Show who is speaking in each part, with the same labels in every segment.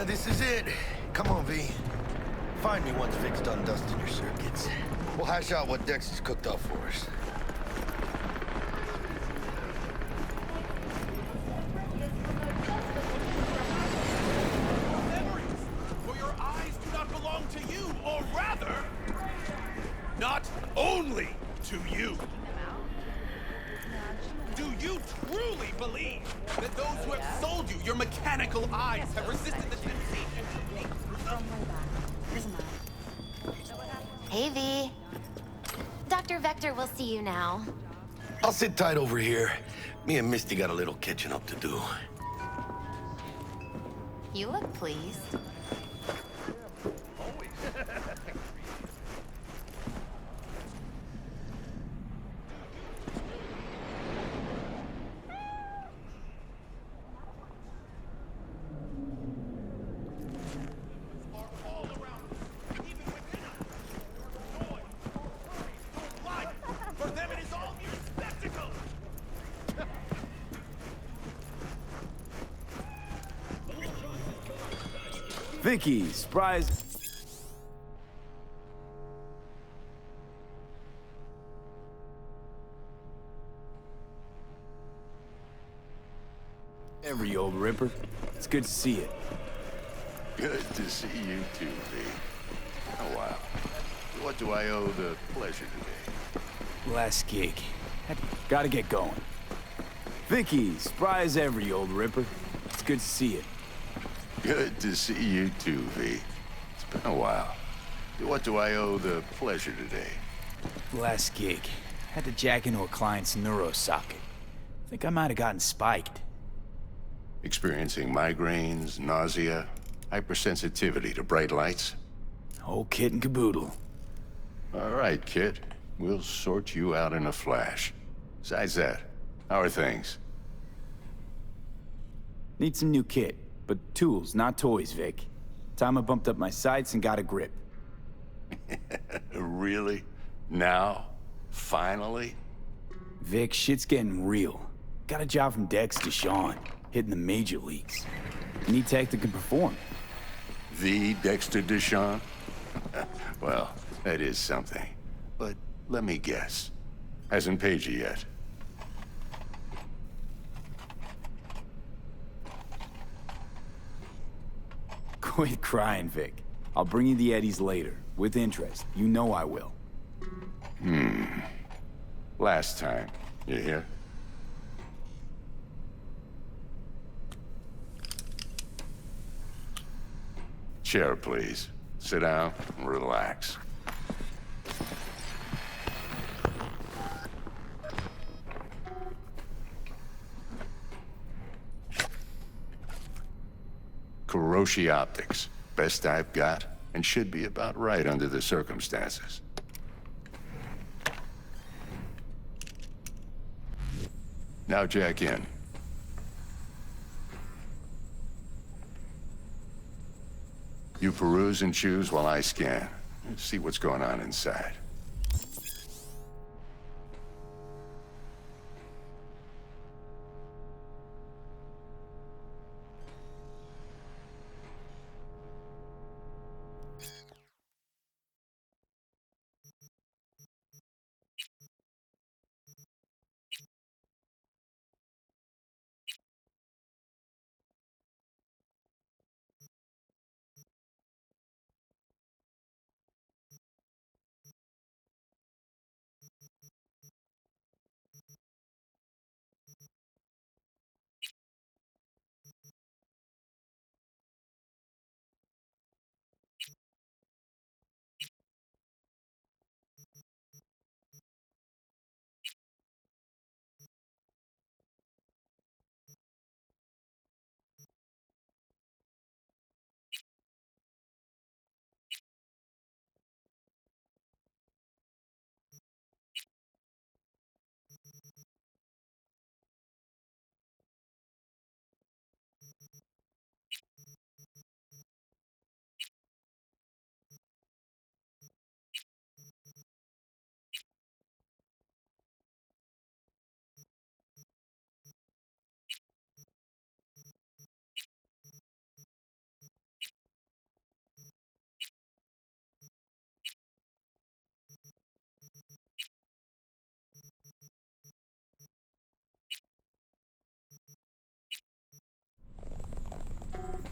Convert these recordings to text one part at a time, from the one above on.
Speaker 1: This is it. Come on, V. Find me once Vic's done dusting your circuits. We'll hash out what Dex has cooked up for us.
Speaker 2: Memories, for your eyes do not belong to you, or rather, not only to you. Do you truly believe that those who have sold you your mechanical eyes have resisted the temptation to peek through them?
Speaker 3: Hey, V. Dr. Vector will see you now.
Speaker 1: I'll sit tight over here. Me and Misty got a little catching up to do.
Speaker 3: You look pleased.
Speaker 2: For them, it is all mere spectacle.
Speaker 4: Vicky, surprise. Every old ripper. It's good to see you.
Speaker 5: Good to see you too, V. Oh, wow. What do I owe the pleasure today?
Speaker 4: Last gig. Gotta get going. Vicky, surprise every old ripper. It's good to see you.
Speaker 5: Good to see you too, V. It's been a while. What do I owe the pleasure today?
Speaker 4: Last gig. Had to jack into a client's neuro socket. Think I might have gotten spiked.
Speaker 5: Experiencing migraines, nausea, hypersensitivity to bright lights?
Speaker 4: Whole kit and caboodle.
Speaker 5: All right, kid. We'll sort you out in a flash. Besides that, how are things?
Speaker 4: Need some new kit, but tools, not toys, Vic. Time I bumped up my sights and got a grip.
Speaker 5: Really? Now? Finally?
Speaker 4: Vic, shit's getting real. Got a job from Dex to Sean, hitting the major leagues. Need tech that can perform.
Speaker 5: The Dexter Deshawn? Well, that is something. But let me guess. Hasn't paid you yet.
Speaker 4: Quit crying, Vic. I'll bring you the Eddies later, with interest. You know I will.
Speaker 5: Last time. You hear? Chair, please. Sit down and relax. Kuroshi Optics. Best I've got, and should be about right under the circumstances. Now jack in. You peruse and choose while I scan. See what's going on inside.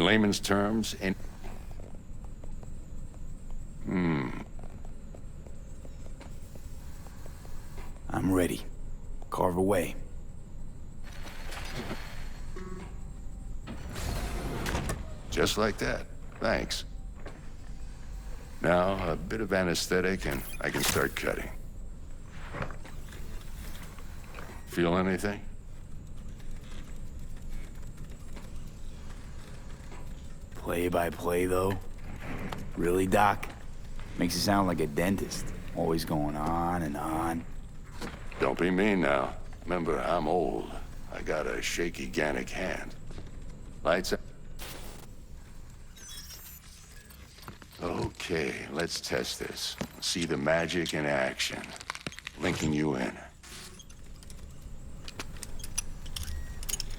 Speaker 5: In layman's terms,
Speaker 4: I'm ready. Carve away.
Speaker 5: Just like that. Thanks. Now, a bit of anesthetic and I can start cutting. Feel anything?
Speaker 4: Play by play, though? Really, Doc? Makes you sound like a dentist. Always going on and on.
Speaker 5: Don't be mean now. Remember, I'm old. I got a shaky Gannic hand. Lights out. Okay, let's test this. See the magic in action. Linking you in.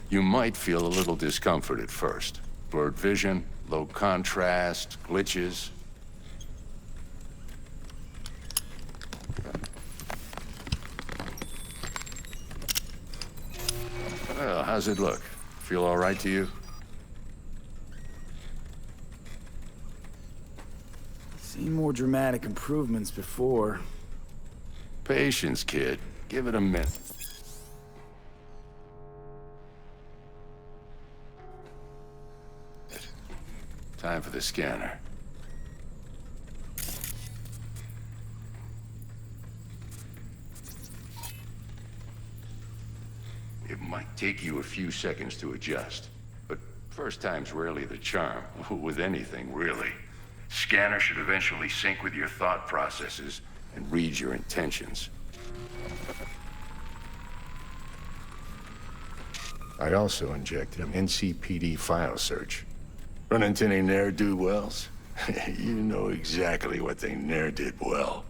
Speaker 5: You might feel a little discomfort at first. Blurred vision, low contrast, glitches. Well, how's it look? Feel all right to you?
Speaker 4: Seen more dramatic improvements before.
Speaker 5: Patience, kid. Give it a minute. Time for the scanner. It might take you a few seconds to adjust, but first time's rarely the charm, with anything, really. Scanner should eventually sync with your thought processes and read your intentions. I also injected an NCPD file search. Run into any ne'er-do-wells? You know exactly what they ne'er did well.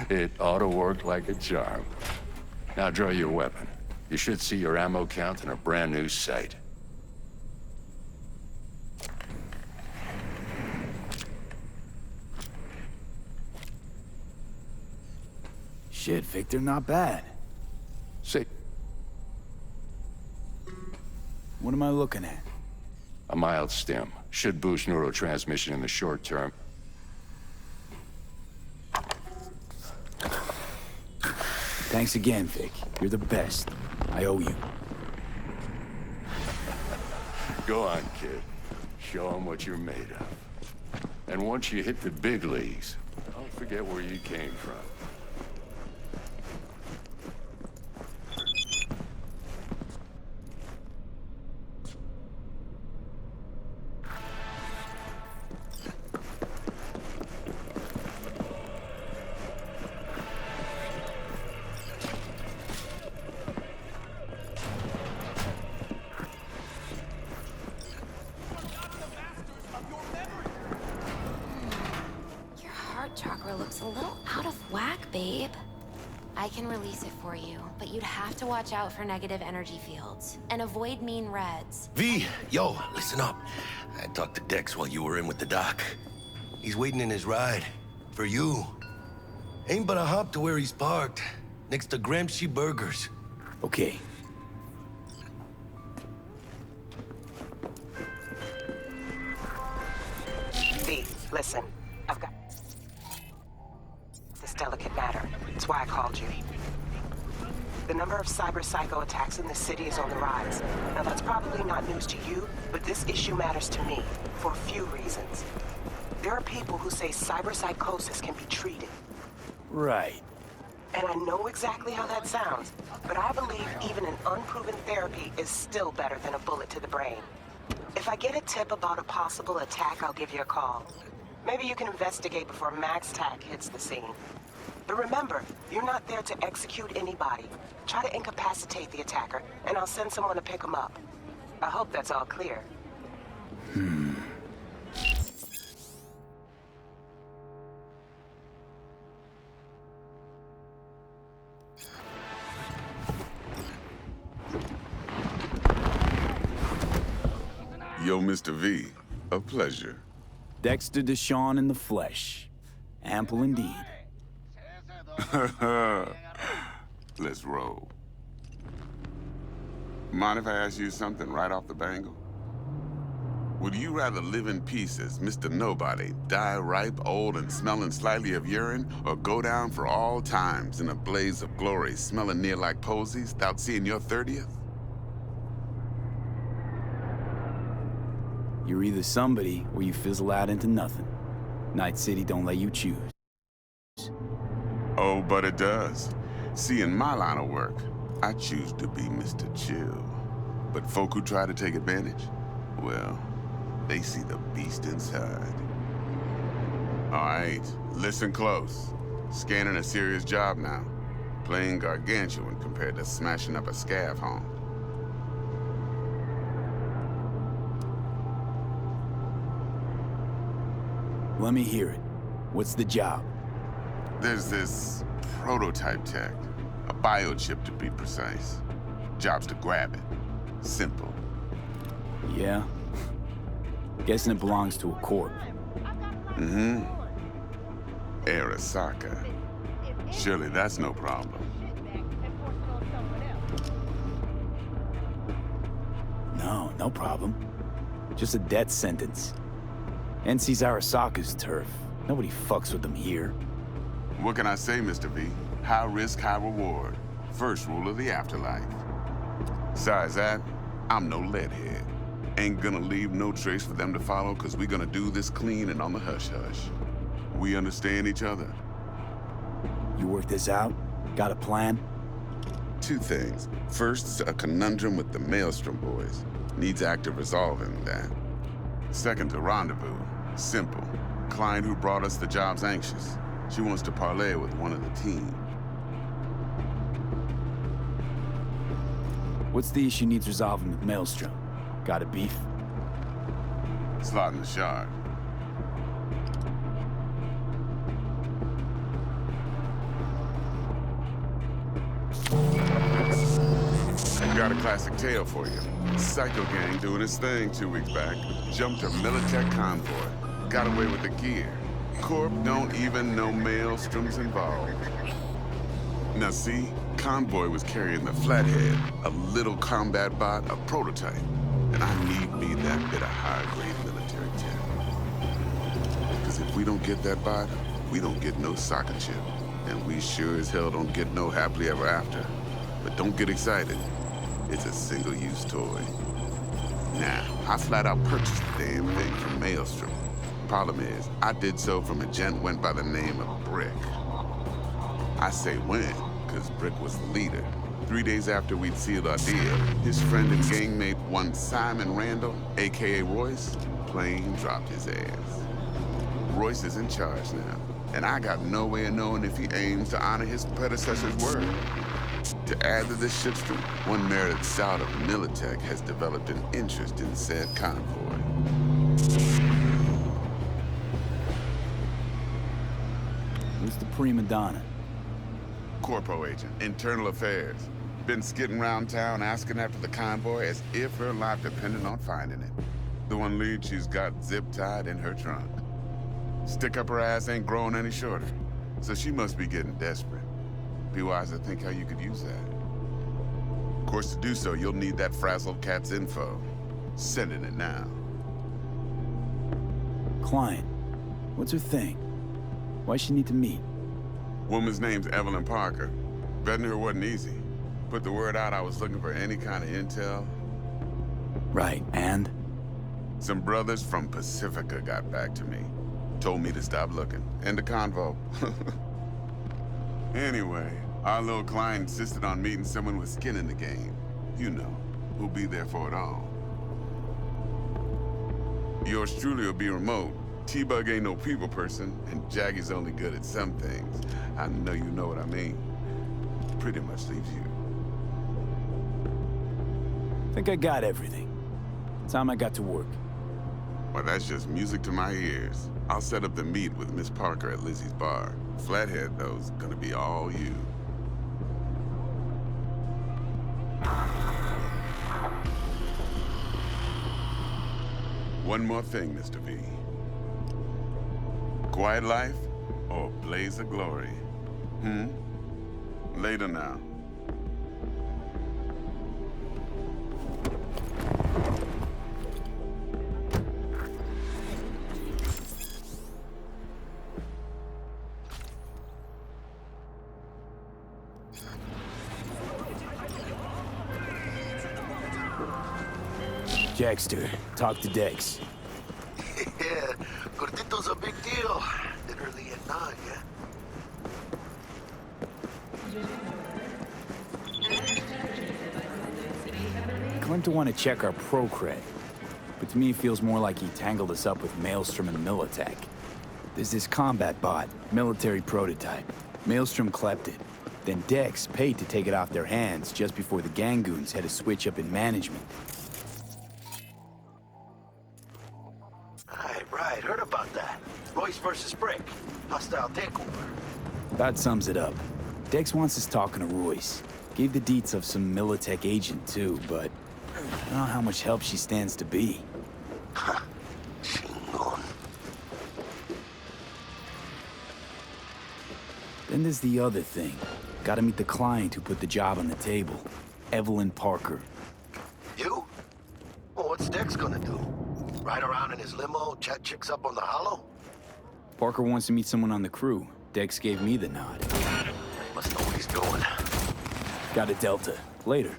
Speaker 5: It ought to work like a charm. Now draw your weapon. You should see your ammo count in a brand new sight.
Speaker 4: Shit, Victor, not bad.
Speaker 5: Say,
Speaker 4: What am I looking at?
Speaker 5: a mild stim. Should boost neurotransmission in the short term.
Speaker 4: Thanks again, Vic. You're the best. I owe you.
Speaker 5: Go on, kid. Show them what you're made of. And once you hit the big leagues, don't forget where you came from.
Speaker 3: Your heart chakra looks a little out of whack, babe. I can release it for you, but you'd have to watch out for negative energy fields and avoid mean reds.
Speaker 1: V, yo, listen up. I talked to Dex while you were in with the doc. He's waiting in his ride. For you. Ain't but a hop to where he's parked. Next to Gramsci Burgers.
Speaker 4: Okay.
Speaker 6: V, listen. I've got this delicate matter. That's why I called you. The number of cyber psycho attacks in the city is on the rise. Now that's probably not news to you, but this issue matters to me for a few reasons. There are people who say cyber psychosis can be treated.
Speaker 4: Right.
Speaker 6: And I know exactly how that sounds, but I believe even an unproven therapy is still better than a bullet to the brain. If I get a tip about a possible attack, I'll give you a call. Maybe you can investigate before Max Tack hits the scene. But remember, you're not there to execute anybody. Try to incapacitate the attacker, and I'll send someone to pick him up. I hope that's all clear.
Speaker 7: Yo, Mr. V, a pleasure.
Speaker 4: Dexter Deshawn in the flesh. Ample indeed.
Speaker 7: Let's roll. Mind if I ask you something right off the bangle? Would you rather live in peace as Mr. Nobody, die ripe, old, and smelling slightly of urine, or go down for all times in a blaze of glory, smelling near like posies, without seeing your 30th?
Speaker 4: You're either somebody or you fizzle out into nothing. Night City don't let you choose.
Speaker 7: Oh, but it does. See, in my line of work, I choose to be Mr. Chill. But folk who try to take advantage, well, they see the beast inside. All right, listen close. Scanning a serious job now. Playing gargantuan compared to smashing up a scav home.
Speaker 4: Let me hear it. What's the job?
Speaker 7: There's this prototype tech. A biochip to be precise. Job's to grab it. Simple.
Speaker 4: Yeah? Guessing it belongs to a corp.
Speaker 7: Mm-hmm. Arasaka. Surely that's no problem.
Speaker 4: No, no problem. Just a death sentence. NC's Arasaka's turf. Nobody fucks with them here.
Speaker 7: What can I say, Mr. V? High risk, high reward. First rule of the afterlife. Besides that, I'm no leadhead. Ain't gonna leave no trace for them to follow, cause we gonna do this clean and on the hush-hush. We understand each other.
Speaker 4: You work this out? Got a plan?
Speaker 7: Two things. First, a conundrum with the Maelstrom boys. Needs active resolving that. Second, a rendezvous. Simple. Client who brought us the job's anxious. She wants to parlay with one of the team.
Speaker 4: What's the issue needs resolving with Maelstrom? Got a beef?
Speaker 7: Slot in the shard. Got a classic tale for you. Psycho gang doing his thing 2 weeks back. Jumped a Militech convoy. Got away with the gear. Corp don't even know Maelstrom's involved. Now see, convoy was carrying the Flathead, a little combat bot, a prototype. And I need me that bit of high-grade military tech. Because if we don't get that bot, we don't get no soccer chip. And we sure as hell don't get no happily ever after. But don't get excited. It's a single-use toy. Now, I flat out purchased the damn thing from Maelstrom. Problem is, I did so from a gent went by the name of Brick. I say when, because Brick was the leader. 3 days after we'd sealed our deal, his friend and gangmate, one Simon Randall, aka Royce, plain dropped his ass. Royce is in charge now, and I got no way of knowing if he aims to honor his predecessor's word. To add to this shitstorm, one merited scout of Militech has developed an interest in said convoy.
Speaker 4: Who's the prima donna?
Speaker 7: Corpo agent, internal affairs. Been skidding around town asking after the convoy as if her life depended on finding it. The one lead she's got zip-tied in her trunk. Stick up her ass ain't growing any shorter, so she must be getting desperate. Be wise to think how you could use that. Of course, to do so, you'll need that frazzled cat's info. Sending it now.
Speaker 4: Client. What's her thing? Why she need to meet?
Speaker 7: Woman's name's Evelyn Parker. Vetting her wasn't easy. Put the word out I was looking for any kind of intel.
Speaker 4: Right, and?
Speaker 7: Some brothers from Pacifica got back to me. Told me to stop looking. End of convo. Anyway, our little client insisted on meeting someone with skin in the game. You know, who'll be there for it all. Yours truly will be remote. T-Bug ain't no people person, and Jaggy's only good at some things. I know you know what I mean. Pretty much leaves you.
Speaker 4: Think I got everything. Time I got to work.
Speaker 7: Well, that's just music to my ears. I'll set up the meet with Miss Parker at Lizzie's bar. Flathead, though's gonna be all you. One more thing, Mr. V. Quiet life or blaze of glory? Later now.
Speaker 4: Jackster, talk to Dex.
Speaker 1: Yeah, Gordito's a big deal. Literally at 9, yeah?
Speaker 4: Claimed to want to check our pro cred, but to me it feels more like he tangled us up with Maelstrom and Militech. There's this combat bot, military prototype. Maelstrom clept it. Then Dex paid to take it off their hands just before the Gangoons had a switch up in management.
Speaker 1: Right, heard about that. Royce versus Brick. Hostile takeover.
Speaker 4: That sums it up. Dex wants us talking to Royce. Gave the deets of some Militech agent too, but I don't know how much help she stands to be.
Speaker 1: Chingon.
Speaker 4: Then there's the other thing. Gotta meet the client who put the job on the table. Evelyn Parker.
Speaker 1: You? Well, what's Dex gonna do? Ride around in his limo, chat chicks up on the hollow?
Speaker 4: Parker wants to meet someone on the crew. Dex gave me the nod.
Speaker 1: Must know what he's doing.
Speaker 4: Got a Delta. Later.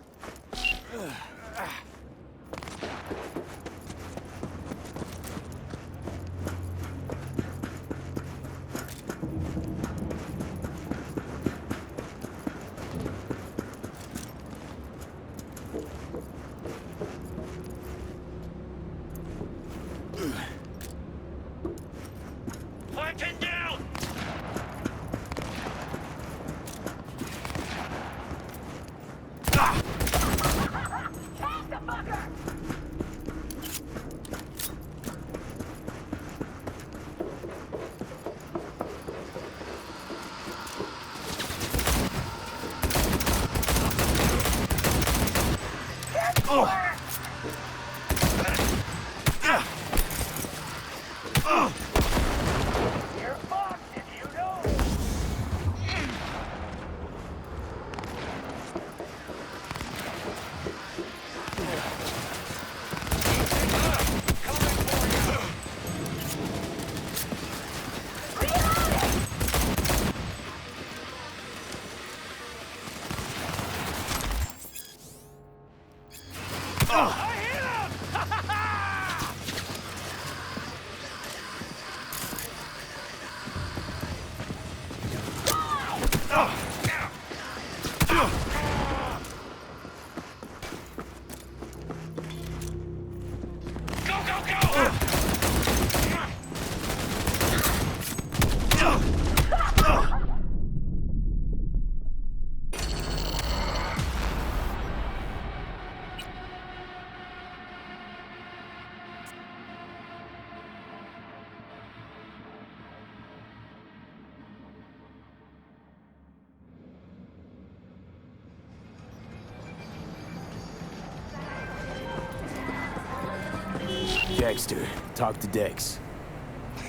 Speaker 4: Jackster, talk to Dex.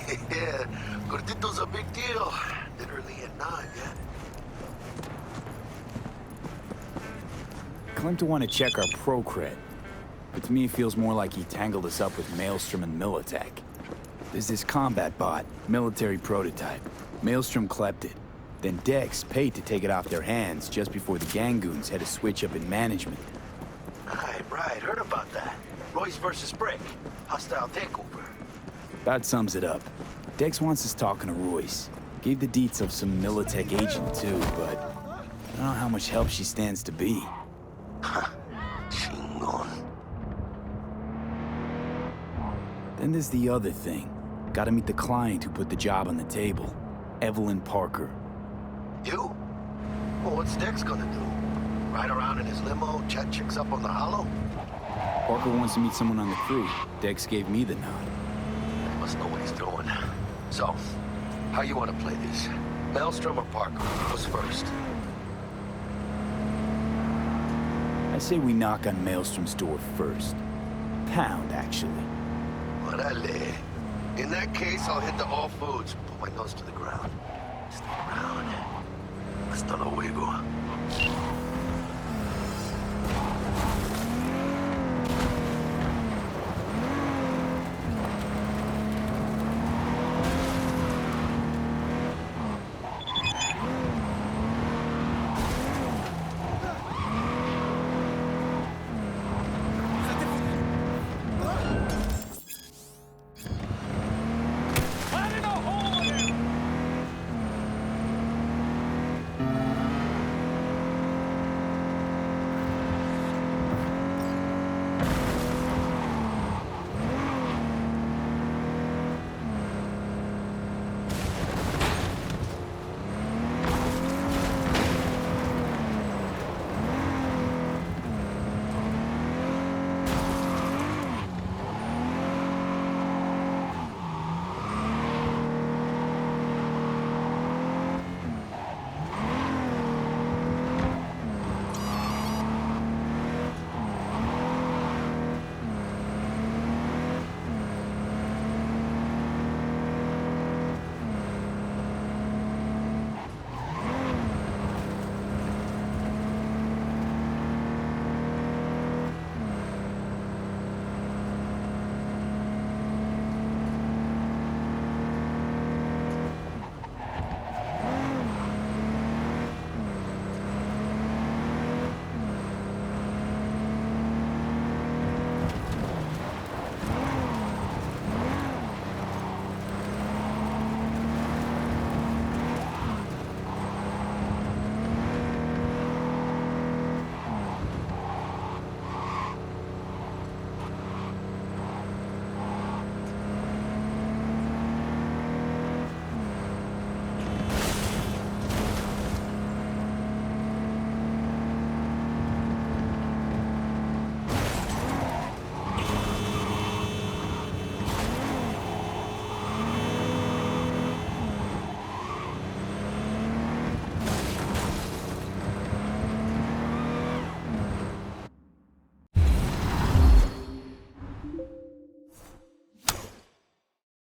Speaker 1: Yeah, Gordito's a big deal. Literally at 9, yeah?
Speaker 4: Claimed to want to check our pro cred, but to me it feels more like he tangled us up with Maelstrom and Militech. There's this combat bot, military prototype. Maelstrom clept it. Then Dex paid to take it off their hands just before the Gangoons had a switch up in management.
Speaker 1: Right, heard about that. Royce versus Brick. Hostile takeover.
Speaker 4: That sums it up. Dex wants us talking to Royce. Gave the deets of some Militech agent too, but I don't know how much help she stands to be.
Speaker 1: Chingon.
Speaker 4: Then there's the other thing. Gotta meet the client who put the job on the table. Evelyn Parker.
Speaker 1: You? Well, what's Dex gonna do? Ride around in his limo, chat chicks up on the hollow?
Speaker 4: Parker wants to meet someone on the crew. Dex gave me the nod.
Speaker 1: Must know what he's doing. So, how you want to play this? Maelstrom or Parker? Who's first?
Speaker 4: I say we knock on Maelstrom's door first. Pound, actually.
Speaker 1: Orale. In that case, I'll hit the all foods. Put my nose to the ground. Stick around. Hasta luego.